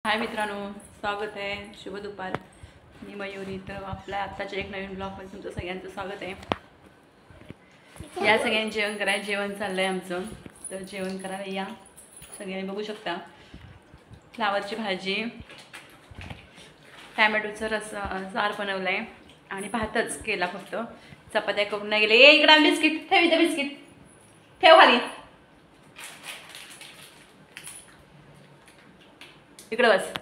हाय मित्रांनो, स्वागत आहे. शुभ दुपार. मी मयुरी. तर आपल्या आत्ताच्या एक नवीन ब्लॉगमध्ये तुमचं सगळ्यांचं स्वागत आहे. या सगळ्यांनी जेवण करायला. जेवण चाललं आहे आमचं. तर जेवण करायला या सगळ्यांनी. बघू शकता फ्लावरची भाजी, टॅमॅटोचं सार बनवलं आहे आणि भातच केला फक्त. चपात्या करून नाही गेले. इकडं बिस्किट ठेव, इथं बिस्किट ठेव खाली, इकडं बस.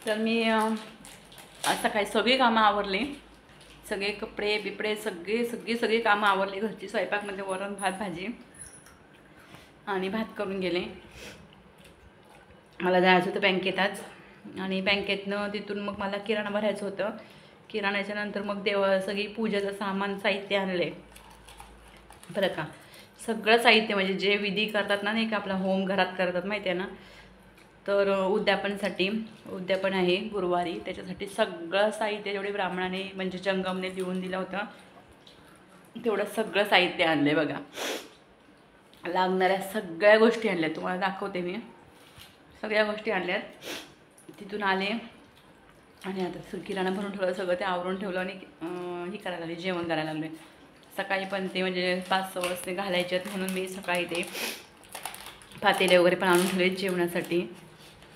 तर मी आज सकाळी सगळी कामं आवरली. सगळे कपडे बिपडे सगळी कामं आवरली घरची. स्वयंपाकमध्ये वरण भात भाजी आणि भात करून गेले. मला जायचं होतं बँकेत आज, आणि बँकेतनं तिथून मग मला किराणा भरायचं होतं. किराण्याच्या नंतर मग सगळी पूजेचं सामान साहित्य आणले बरं का. सगळं साहित्य म्हणजे जे विधी करतात ना, नाही का आपला होम घरात करतात माहिती आहे ना. तर उद्यापन आहे गुरुवारी. त्याच्यासाठी सगळं साहित्य जेवढे ब्राह्मणाने म्हणजे जंगमने देऊन दिलं होतं तेवढं सगळं साहित्य आणलं आहे बघा. लागणाऱ्या सगळ्या गोष्टी आणल्या. तुम्हाला दाखवते मी. सगळ्या गोष्टी आणल्यात. तिथून आले आणि आता किराणा भरून ठेवलं. सगळं ते आवरून ठेवलं आणि हे करायला लागले, जेवण करायला लागले. सकाळी पण ते म्हणजे 5-6 वाजता घालायचे आहेत म्हणून मी सकाळी ते पातेले वगैरे पण आणून ठेवले जेवणासाठी.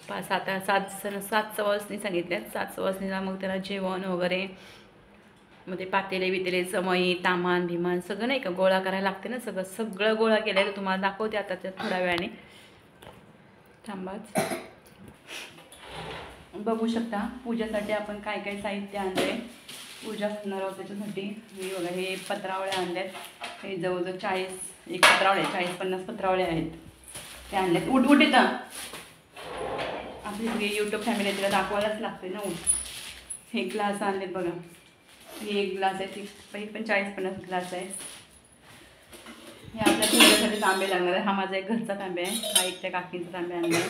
7 वाजता सांगितल्यात. 7 वाजता मग त्याला जेवण वगैरे, मग ते पातेले बितेले समई तामान भिमान सगळं नाही का गोळा करायला लागते ना. सगळं गोळा केलं आहे. तर तुम्हाला दाखवते आता त्या थोड्या वेळाने. थांबाच. बघू शकता पूजेसाठी आपण काय काय साहित्य आणलं आहे. पूजा करणार आहोत त्याच्यासाठी. हे बघा, हे पत्रावळ्या आणल्यात. हे जवळजवळ 40 पत्रावळे 40-50 पत्रावळे आहेत. ते आणल्यात. उठ येतं. आपली सगळी यूट्यूब फॅमिली तिला दाखवायलाच लागते ना. हे ग्लास आणलेत बघा. हे एक ग्लास आहे. ती पण 40-50 ग्लास आहे. हे आपल्या पूजेसाठी तांबे लागणार आहे. हा माझा एक घरचा तांबे आहे. हा एक त्या काकींचा तांबे आणला आहे.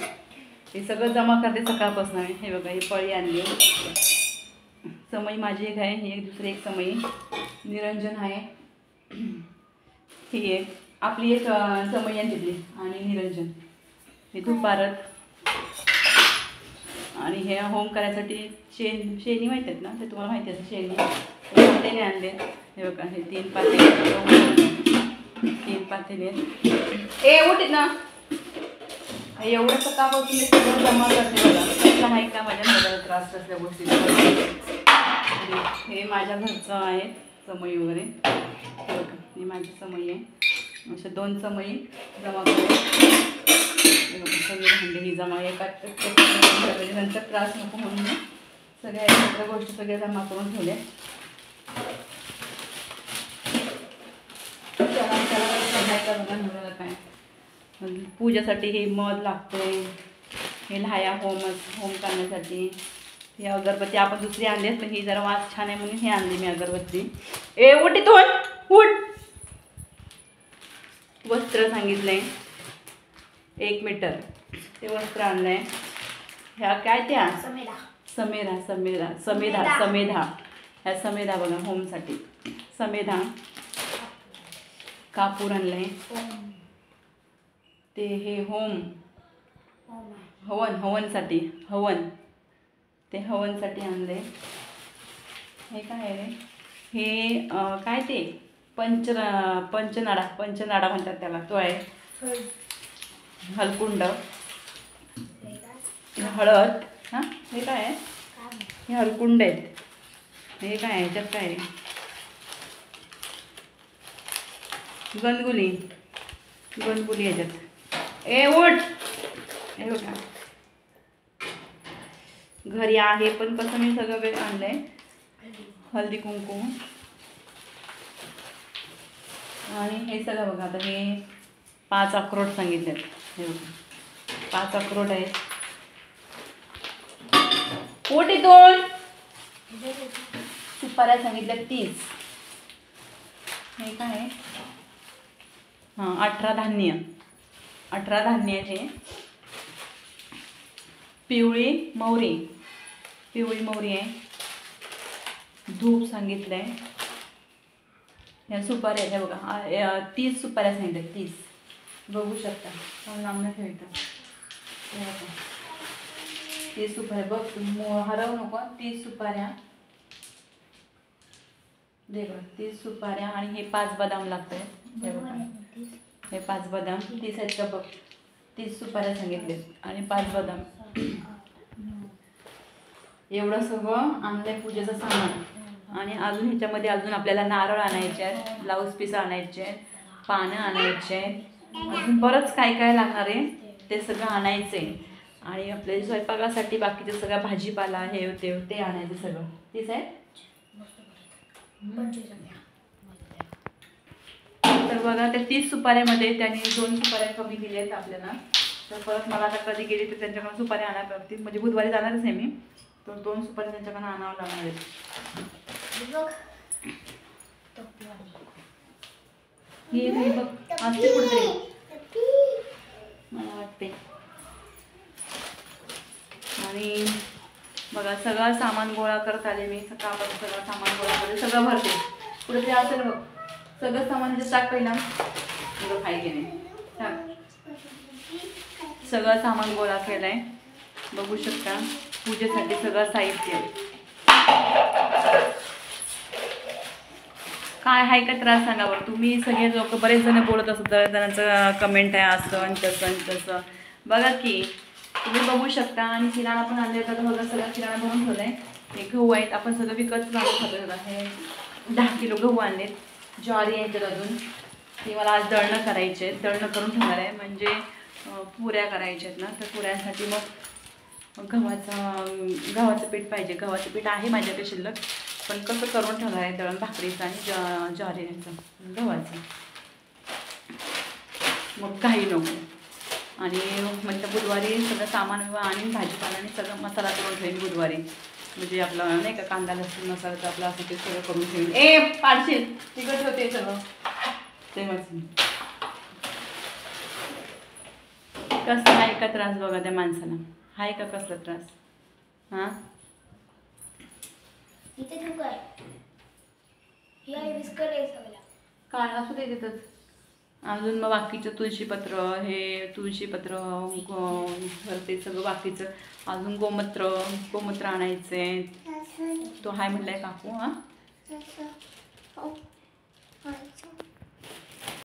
हे सगळं जमा करते सकाळपासून आहे. हे बघा, ही पळी आणली. समई माझी एक आहे. ही एक दुसरी एक समई. निरंजन आहे. ही एक आपली एक समई आहे तिथली आणि निरंजन. हे धुपारत. आणि हे होम करायसाठी शेणी माहीत आहेत ना, ते तुम्हाला माहिती आहे. शेणी आणले. हे बघा, हे 3 पातेले ए उठीत ना. एवढं सकाळपासून मी सगळं जमा करते बघा. कसं आहे का माझ्या घराला त्रास असल्या गोष्टी. हे माझ्या घरचं आहे समई वगैरे. हे बघा, ही माझी समई आहे. अशा 2 समई जमा करते. सगळे भांडे ही जमा नंतर त्रास नको म्हणून सगळ्या एकत्र गोष्टी सगळ्या जमा करून ठेवल्या. काय पूजेसाठी हे मध लागते. हे लाह्या होम करण्यासाठी. ही अगरबत्ती आपण दुसरी आणली, पण ही जरा वास छान आहे म्हणून ही आणली मी अगरबत्ती. ए उठ इथून उठ. वस्त्र सांगितलंय 1 मीटर. ते वस्त्र आणलंय. ह्या काय त्या समेधा ह्या समेधा बघा होमसाठी. समेधा. कापूर आणलंय. ते हे हवनसाठी ते हवनसाठी आणले. हे काय आहे रे? हे काय ते पंचनाडा म्हणतात त्याला. तो आहे हलकुंड. हळद. हां, हे काय आहे? हे हलकुंड आहेत. हे काय आहे? ह्याच्यात काय आहे? गणगुली ह्याच्यात. ए उठ. हे बघा, घरी आहे पण कसं मी सगळं वेळ आणलंय. हळदी कुंकू आणि हे सगळं बघा. आता हे 5 अक्रोड सांगितलेत. हे बघा 5 अक्रोड आहेत. इथून सुपाऱ्या सांगितल्या 30. हे काय आहे? हां, 18 धान्य हे. पिवळी मोहरी आहे. धूप सांगितलं आहे. ह्या सुपाऱ्या ह्या बघा 30 सुपाऱ्या सांगितल्या. 30 बघू शकता पण लांब ठेवतो. 30 सुपाऱ्या बघ, हरवू नको. 30 सुपाऱ्या दे बघ. 30 सुपाऱ्या आणि हे 5 बदाम लागतंय. हे 5 बदाम 30 आहेत का बघ. 30 सुपाऱ्या सांगितले आणि 5 बदाम. एवढं सगळं आणलंय पूजेचं सामान. आणि अजून ह्याच्यामध्ये अजून आपल्याला नारळ आणायचे आहेत, ब्लाऊज पीस आणायचे आहेत, पानं आणायचे आहेत, अजून बरंच काय काय लागणार आहे ते सगळं आणायचं आहे. आणि आपल्या स्वयंपाकासाठी बाकीचं सगळं भाजीपाला हे ते आणायचं सगळं. तेच आहे. तर बघा त्या 30 सुपाऱ्यामध्ये त्यांनी 2 सुपाऱ्या कमी दिल्या आहेत आपल्याला. तर परत मला आता कधी गेली तर त्यांच्याकडून सुपाऱ्या आणायला लागतील. म्हणजे बुधवारी जाणारच आहे मी, तर 2 सुपाऱ्या त्यांच्याकडून आणावं लागणार आहेत. हे बघ असते कुठे मला वाटते. आणि बघा सगळं सामान गोळा करत आले मी. सकाळपासून सगळं सामान गोळा करते, सगळं भरते. कुठे ते असेल बघ सगळं सामान टाक पहिला. खाई गेले सगळं सामान गोळा केलंय. बघू शकता पूजेसाठी सगळं साहित्य. काय आहे का त्रास सांगा बरं. तुम्ही सगळे लोक बरेच जण बोलत असत, जणांचं कमेंट आहे असं आणि तसं आणि तसं. बघा की तुम्ही बघू शकता. आणि किराणा पण आणले तर बघा सगळं किराणा भरून ठेवलाय. हे गहू आहेत, आपण सगळं विकत खातो. हे 10 किलो गहू आणलेत. ज्वारी आहे तर अजून ती मला आज दळणं करायचे आहेत, दळणं करून ठेवणार आहे. म्हणजे पुऱ्या करायच्या आहेत ना, तर पुऱ्यांसाठी मग गव्हाचं पीठ पाहिजे. गव्हाचं पीठ आहे माझ्याकडे शिल्लक, पण कसं करून ठेवणार आहे दळण भाकरीचं आणि ज्वारीचं गव्हाचं. मग काही नको. आणि म्हणजे बुधवारी सगळं सामान आणि भाजीपाला आणि सगळं मसाला करून ठेवेन बुधवारी. म्हणजे आपलं नाही का कांदा लसूण मसाल्याचं आपलं असं ते सगळं करून ठेवेन. पाडशील तिकट होते सगळं तेव्हाच. कसं आहे का त्रास बघा त्या माणसाला. आहे का कसला त्रास. हां काय असू दे तिथंच. अजून मग बाकीचं तुळशीपत्र, हे तुळशीपत्र भरते सगळं बाकीचं. अजून गोमूत्र आणायचे. तो हाय म्हणलाय काकू. हां